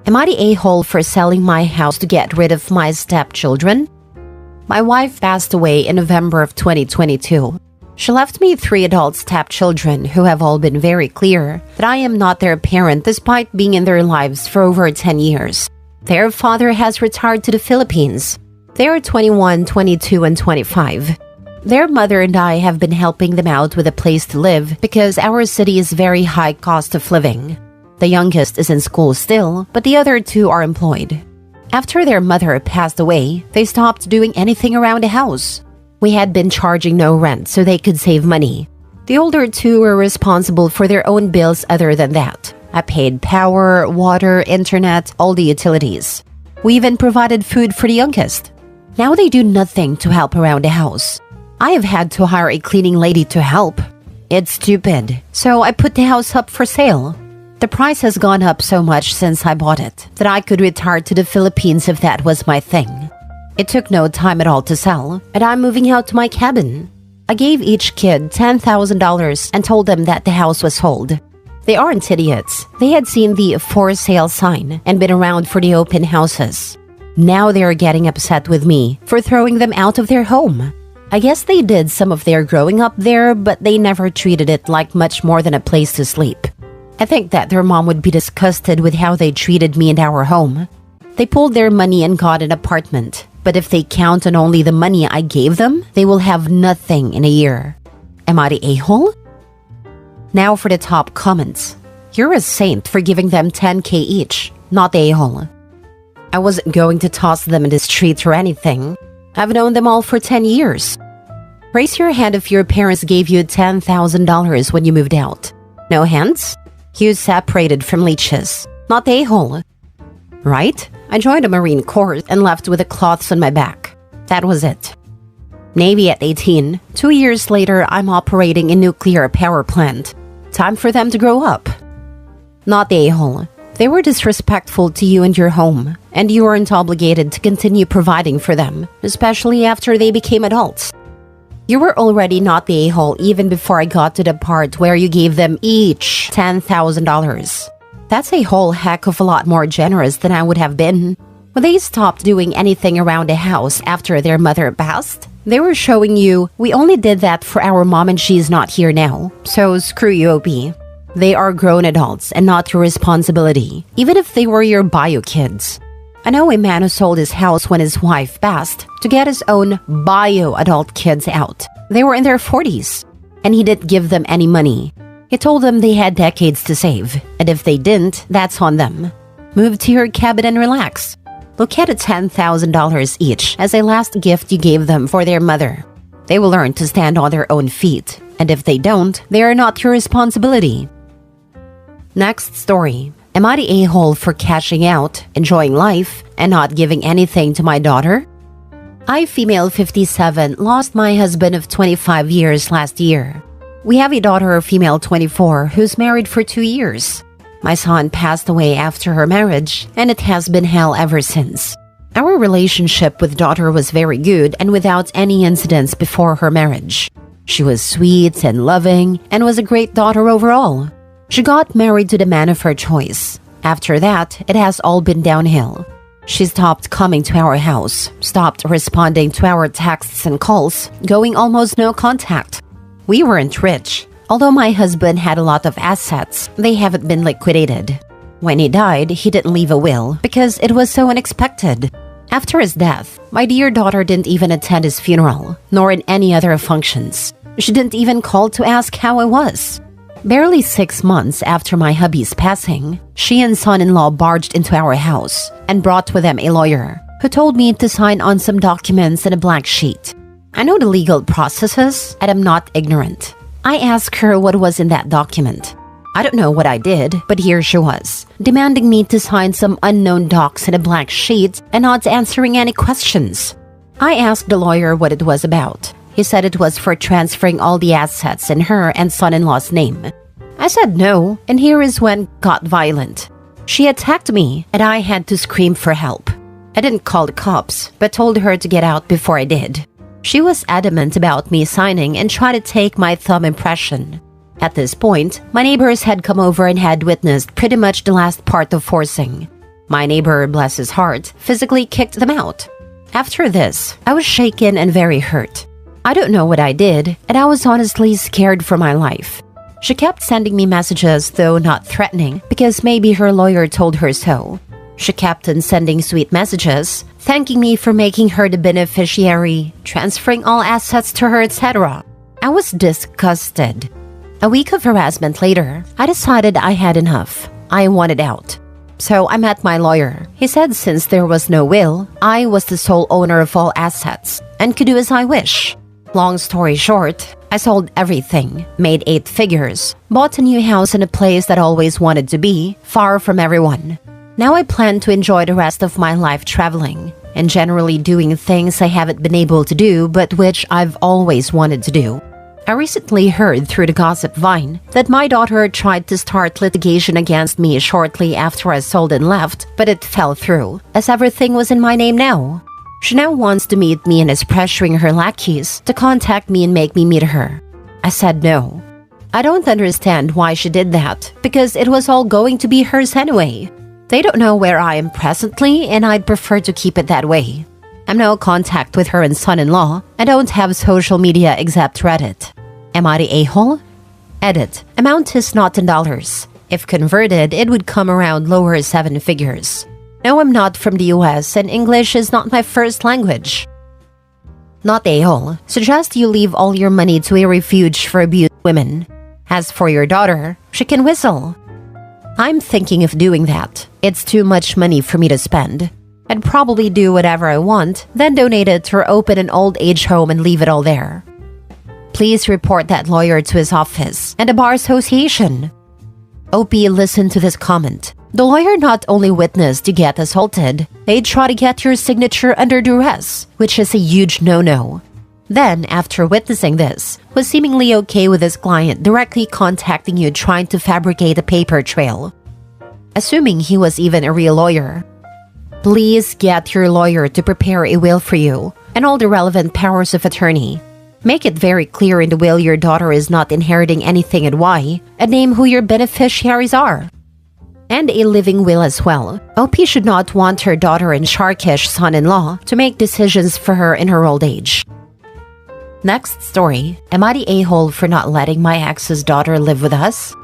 Am I the a-hole for selling my house to get rid of my stepchildren? My wife passed away in November of 2022. She left me 3 adult stepchildren who have all been very clear that I am not their parent despite being in their lives for over 10 years. Their father has retired to the Philippines. They are 21, 22, and 25. Their mother and I have been helping them out with a place to live because our city is very high cost of living. The youngest is in school still, but the other 2 are employed. After their mother passed away, they stopped doing anything around the house. We had been charging no rent so they could save money. The older 2 were responsible for their own bills other than that. I paid power, water, internet, all the utilities. We even provided food for the youngest. Now they do nothing to help around the house. I have had to hire a cleaning lady to help. It's stupid. So I put the house up for sale. The price has gone up so much since I bought it that I could retire to the Philippines if that was my thing. It took no time at all to sell, and I'm moving out to my cabin. I gave each kid $10,000 and told them that the house was sold. They aren't idiots. They had seen the for sale sign and been around for the open houses. Now they are getting upset with me for throwing them out of their home. I guess they did some of their growing up there, but they never treated it like much more than a place to sleep. I think that their mom would be disgusted with how they treated me and our home. They pulled their money and got an apartment, but if they count on only the money I gave them, they will have nothing in a year. Am I the a-hole? Now for the top comments. You're a saint for giving them 10K each, not the a-hole. I wasn't going to toss them in the street or anything. I've known them all for 10 years. Raise your hand if your parents gave you $10,000 when you moved out. No hands? You separated from leeches, not the a-hole. Right? I joined the Marine Corps and left with the cloths on my back. That was it. Navy at 18. 2 years later, I'm operating a nuclear power plant. Time for them to grow up. Not the a-hole. They were disrespectful to you and your home, and you weren't obligated to continue providing for them, especially after they became adults. You were already not the a-hole even before I got to the part where you gave them each $10,000. That's a whole heck of a lot more generous than I would have been. When they stopped doing anything around the house after their mother passed, they were showing you, we only did that for our mom and she's not here now, so screw you, OP. They are grown adults and not your responsibility, even if they were your bio kids. I know a man who sold his house when his wife passed to get his own bio adult kids out. They were in their 40s, and he didn't give them any money. He told them they had decades to save, and if they didn't, that's on them. Move to your cabin and relax. Look at the $10,000 each as a last gift you gave them for their mother. They will learn to stand on their own feet, and if they don't, they are not your responsibility. Next story. Am I the a-hole for cashing out, enjoying life, and not giving anything to my daughter? I, female 57, lost my husband of 25 years last year. We have a daughter, female 24, who's married for 2 years. My son passed away after her marriage, and it has been hell ever since. Our relationship with daughter was very good and without any incidents before her marriage. She was sweet and loving and was a great daughter overall. She got married to the man of her choice. After that, it has all been downhill. She stopped coming to our house, stopped responding to our texts and calls, going almost no contact. We weren't rich. Although my husband had a lot of assets, they haven't been liquidated. When he died, he didn't leave a will because it was so unexpected. After his death, my dear daughter didn't even attend his funeral, nor in any other functions. She didn't even call to ask how I was. Barely 6 months after my hubby's passing, she and son-in-law barged into our house and brought with them a lawyer who told me to sign on some documents in a blank sheet. I know the legal processes and I'm not ignorant. I asked her what was in that document. I don't know what I did, but here she was, demanding me to sign some unknown docs in a blank sheet and not answering any questions. I asked the lawyer what it was about. He said it was for transferring all the assets in her and son-in-law's name. I said no, and here is when it got violent. She attacked me, and I had to scream for help. I didn't call the cops, but told her to get out before I did. She was adamant about me signing and tried to take my thumb impression. At this point, my neighbors had come over and had witnessed pretty much the last part of forcing. My neighbor, bless his heart, physically kicked them out. After this, I was shaken and very hurt. I don't know what I did, and I was honestly scared for my life. She kept sending me messages, though not threatening, because maybe her lawyer told her so. She kept on sending sweet messages, thanking me for making her the beneficiary, transferring all assets to her, etc. I was disgusted. A week of harassment later, I decided I had enough. I wanted out. So I met my lawyer. He said since there was no will, I was the sole owner of all assets and could do as I wish. Long story short, I sold everything, made 8 figures, bought a new house in a place that I always wanted to be, far from everyone. Now I plan to enjoy the rest of my life traveling and generally doing things I haven't been able to do but which I've always wanted to do. I recently heard through the gossip vine that my daughter tried to start litigation against me shortly after I sold and left, but it fell through, as everything was in my name now. She now wants to meet me and is pressuring her lackeys to contact me and make me meet her. I said no. I don't understand why she did that, because it was all going to be hers anyway. They don't know where I am presently, and I'd prefer to keep it that way. I'm no contact with her and son-in-law. I don't have social media except Reddit. Am I the a-hole? Edit. Amount is not in dollars. If converted, it would come around lower 7 figures. No, I'm not from the US and English is not my first language. Not a-hole. Suggest you leave all your money to a refuge for abused women. As for your daughter, she can whistle. I'm thinking of doing that. It's too much money for me to spend. I'd probably do whatever I want, then donate it or open an old age home and leave it all there. Please report that lawyer to his office and the bar association. OP, listen to this comment. The lawyer not only witnessed you get assaulted, they try to get your signature under duress, which is a huge no-no. Then, after witnessing this, was seemingly okay with his client directly contacting you trying to fabricate a paper trail. Assuming he was even a real lawyer. Please get your lawyer to prepare a will for you and all the relevant powers of attorney. Make it very clear in the will your daughter is not inheriting anything and why, and name who your beneficiaries are. And a living will as well. OP should not want her daughter and sharkish son-in-law to make decisions for her in her old age. Next story. Am I the a-hole for not letting my ex's daughter live with us?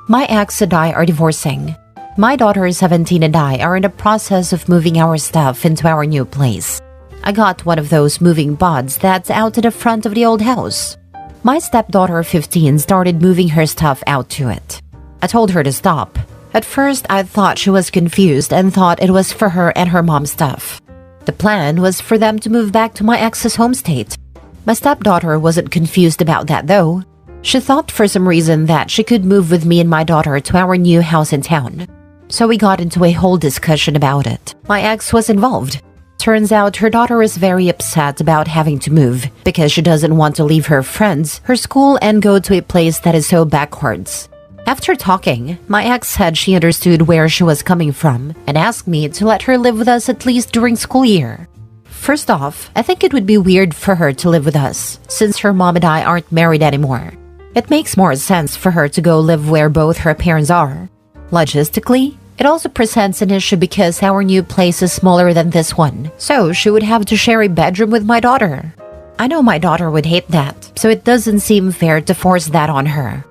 My ex and I are divorcing. My daughter, 17, and I are in the process of moving our stuff into our new place. I got one of those moving pods that's out to the front of the old house. My stepdaughter, 15, started moving her stuff out to it. I told her to stop. At first, I thought she was confused and thought it was for her and her mom's stuff. The plan was for them to move back to my ex's home state. My stepdaughter wasn't confused about that though. She thought for some reason that she could move with me and my daughter to our new house in town. So we got into a whole discussion about it. My ex was involved. Turns out her daughter is very upset about having to move because she doesn't want to leave her friends, her school, and go to a place that is so backwards. After talking, my ex said she understood where she was coming from and asked me to let her live with us at least during school year. First off, I think it would be weird for her to live with us since her mom and I aren't married anymore. It makes more sense for her to go live where both her parents are. Logistically, it also presents an issue because our new place is smaller than this one, so she would have to share a bedroom with my daughter. I know my daughter would hate that, so it doesn't seem fair to force that on her.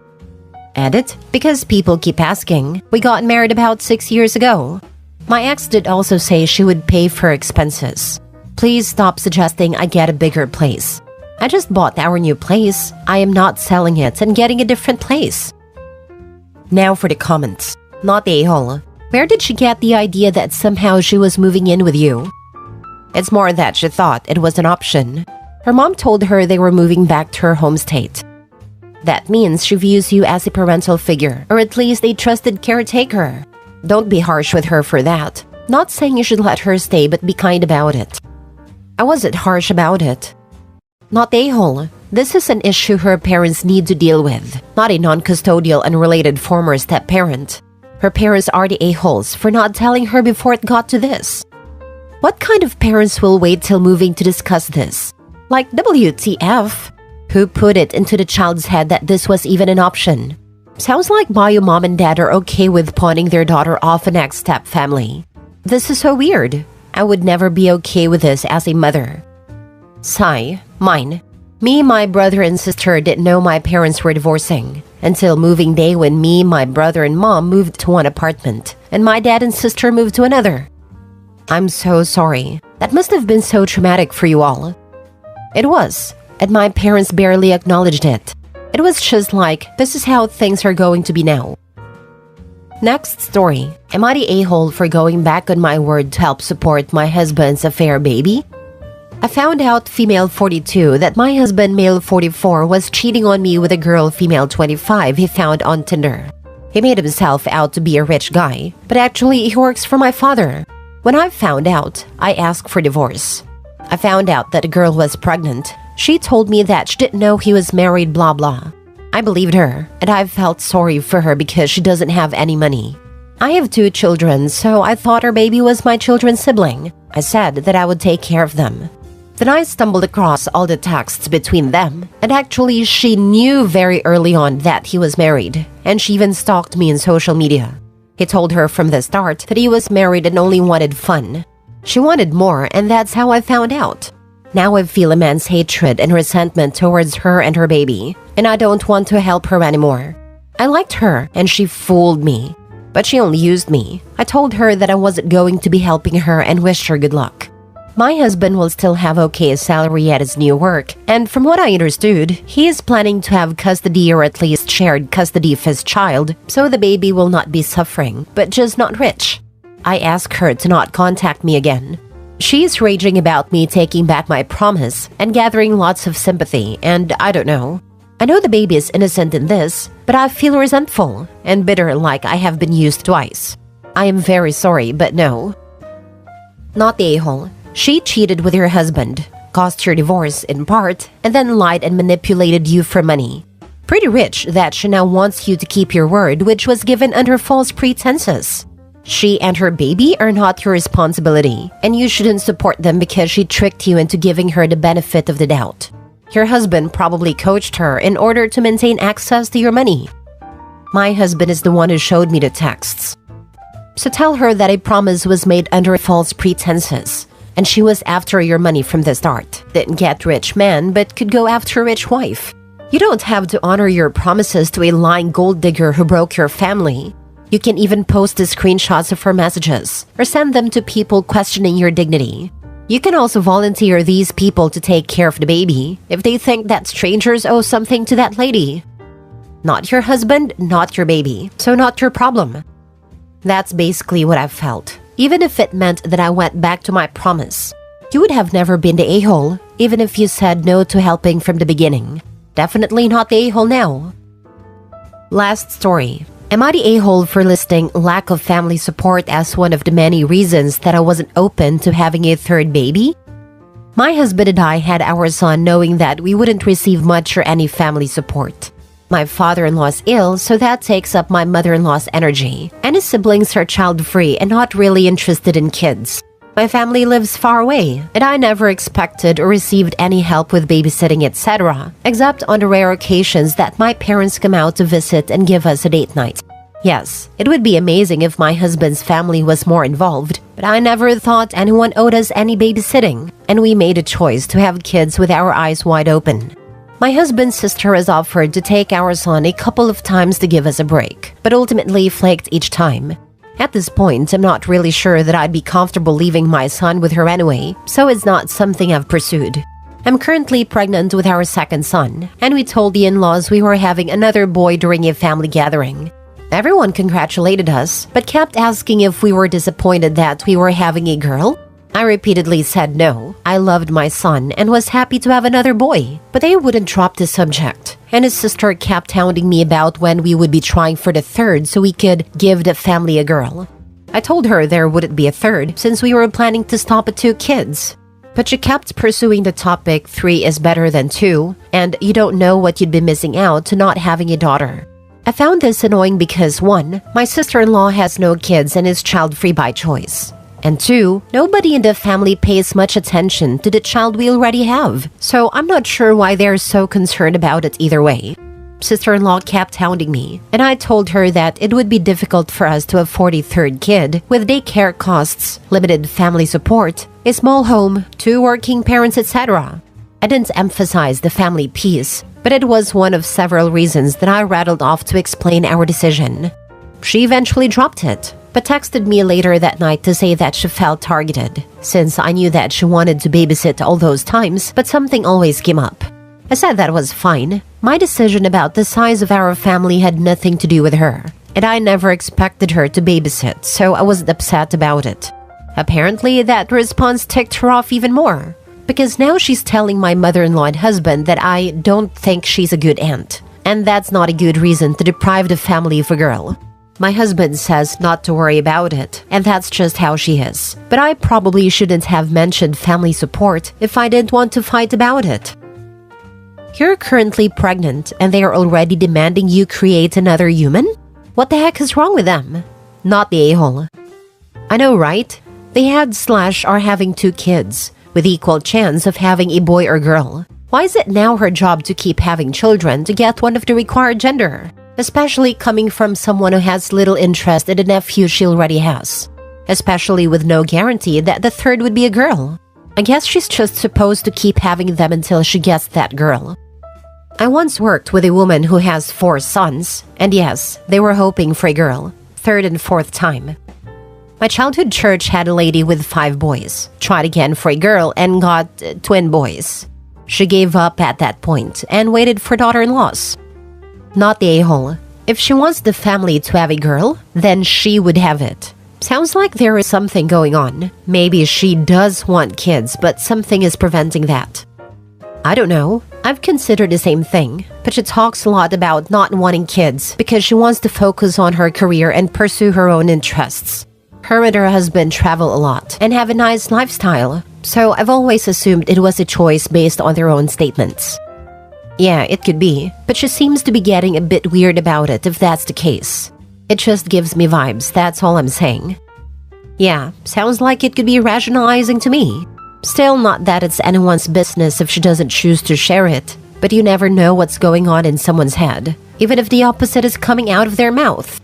Edit, because people keep asking. We got married about 6 years ago. My ex did also say she would pay for expenses. Please stop suggesting I get a bigger place. I just bought our new place. I am not selling it and getting a different place. Now for the comments. Not a-hole. Where did she get the idea that somehow she was moving in with you? It's more that she thought it was an option. Her mom told her they were moving back to her home state. That means she views you as a parental figure, or at least a trusted caretaker. Don't be harsh with her for that. Not saying you should let her stay, but be kind about it. I wasn't harsh about it. Not a-hole. This is an issue her parents need to deal with, not a non-custodial unrelated former step-parent. Her parents are the a-holes for not telling her before it got to this. What kind of parents will wait till moving to discuss this? Like WTF? Who put it into the child's head that this was even an option? Sounds like Mayo mom and dad are okay with pawning their daughter off an ex-step family. This is so weird. I would never be okay with this as a mother. Sigh, mine. Me, my brother and sister didn't know my parents were divorcing until moving day when me, my brother and mom moved to one apartment and my dad and sister moved to another. I'm so sorry. That must have been so traumatic for you all. It was, and my parents barely acknowledged it. It was just like, this is how things are going to be now. Next story. Am I the a-hole for going back on my word to help support my husband's affair baby? I found out female 42 that my husband male 44 was cheating on me with a girl female 25 he found on Tinder. He made himself out to be a rich guy, but actually he works for my father. When I found out, I asked for divorce. I found out that the girl was pregnant. She told me that she didn't know he was married, blah blah. I believed her, and I felt sorry for her because she doesn't have any money. I have 2 children, so I thought her baby was my children's sibling. I said that I would take care of them. Then I stumbled across all the texts between them, and actually she knew very early on that he was married, and she even stalked me in social media. He told her from the start that he was married and only wanted fun. She wanted more, and that's how I found out. Now I feel immense hatred and resentment towards her and her baby, and I don't want to help her anymore. I liked her, and she fooled me. But she only used me. I told her that I wasn't going to be helping her and wished her good luck. My husband will still have okay salary at his new work, and from what I understood, he is planning to have custody or at least shared custody of his child, so the baby will not be suffering, but just not rich. I asked her to not contact me again. She is raging about me taking back my promise and gathering lots of sympathy, and I don't know. I know the baby is innocent in this, but I feel resentful and bitter like I have been used twice. I am very sorry, but no. Not the a-hole. She cheated with her husband, caused your divorce in part, and then lied and manipulated you for money. Pretty rich that she now wants you to keep your word, which was given under false pretenses. She and her baby are not your responsibility, and you shouldn't support them because she tricked you into giving her the benefit of the doubt. Your husband probably coached her in order to maintain access to your money. My husband is the one who showed me the texts. So tell her that a promise was made under false pretenses, and she was after your money from the start. Didn't get rich man, but could go after a rich wife. You don't have to honor your promises to a lying gold digger who broke your family. You can even post the screenshots of her messages or send them to people questioning your dignity. You can also volunteer these people to take care of the baby if they think that strangers owe something to that lady. Not your husband, not your baby, so not your problem. That's basically what I felt, even if it meant that I went back to my promise. You would have never been the a-hole, even if you said no to helping from the beginning. Definitely not the a-hole now. Last story. Am I the a-hole for listing lack of family support as one of the many reasons that I wasn't open to having a third baby? My husband and I had our son knowing that we wouldn't receive much or any family support. My father-in-law is ill, so that takes up my mother-in-law's energy, and his siblings are child-free and not really interested in kids. My family lives far away, and I never expected or received any help with babysitting, etc., except on the rare occasions that my parents come out to visit and give us a date night. Yes, it would be amazing if my husband's family was more involved, but I never thought anyone owed us any babysitting, and we made a choice to have kids with our eyes wide open. My husband's sister has offered to take our son a couple of times to give us a break, but ultimately flaked each time. At this point, I'm not really sure that I'd be comfortable leaving my son with her anyway, so it's not something I've pursued. I'm currently pregnant with our second son, and we told the in-laws we were having another boy during a family gathering. Everyone congratulated us, but kept asking if we were disappointed that we were having a girl. I repeatedly said no. I loved my son and was happy to have another boy, but they wouldn't drop the subject. And his sister kept hounding me about when we would be trying for the third so we could give the family a girl. I told her there wouldn't be a third since we were planning to stop at 2 kids. But she kept pursuing the topic 3 is better than 2, and you don't know what you'd be missing out to not having a daughter. I found this annoying because 1, my sister-in-law has no kids and is child-free by choice. And 2, nobody in the family pays much attention to the child we already have, so I'm not sure why they're so concerned about it either way. Sister-in-law kept hounding me, and I told her that it would be difficult for us to afford a third kid with daycare costs, limited family support, a small home, 2 working parents, etc. I didn't emphasize the family piece, but it was one of several reasons that I rattled off to explain our decision. She eventually dropped it, but texted me later that night to say that she felt targeted, since I knew that she wanted to babysit all those times, but something always came up. I said that was fine. My decision about the size of our family had nothing to do with her, and I never expected her to babysit, so I wasn't upset about it. Apparently, that response ticked her off even more, because now she's telling my mother-in-law and husband that I don't think she's a good aunt, and that's not a good reason to deprive the family of a girl. My husband says not to worry about it, and that's just how she is. But I probably shouldn't have mentioned family support if I didn't want to fight about it. You're currently pregnant and they are already demanding you create another human? What the heck is wrong with them? Not the a-hole. I know, right? They had/are having 2 kids, with equal chance of having a boy or girl. Why is it now her job to keep having children to get one of the required gender? Especially coming from someone who has little interest in the nephew she already has. Especially with no guarantee that the third would be a girl. I guess she's just supposed to keep having them until she gets that girl. I once worked with a woman who has 4 sons, and yes, they were hoping for a girl, 3rd and 4th time. My childhood church had a lady with 5 boys, tried again for a girl and got twin boys. She gave up at that point and waited for daughter-in-laws. Not the a-hole. If she wants the family to have a girl, then she would have it. Sounds like there is something going on. Maybe she does want kids, but something is preventing that. I don't know. I've considered the same thing, but she talks a lot about not wanting kids because she wants to focus on her career and pursue her own interests. Her and her husband travel a lot and have a nice lifestyle, so I've always assumed it was a choice based on their own statements. Yeah, it could be, but she seems to be getting a bit weird about it if that's the case. It just gives me vibes, that's all I'm saying. Yeah, sounds like it could be rationalizing to me. Still, not that it's anyone's business if she doesn't choose to share it, but you never know what's going on in someone's head, even if the opposite is coming out of their mouth.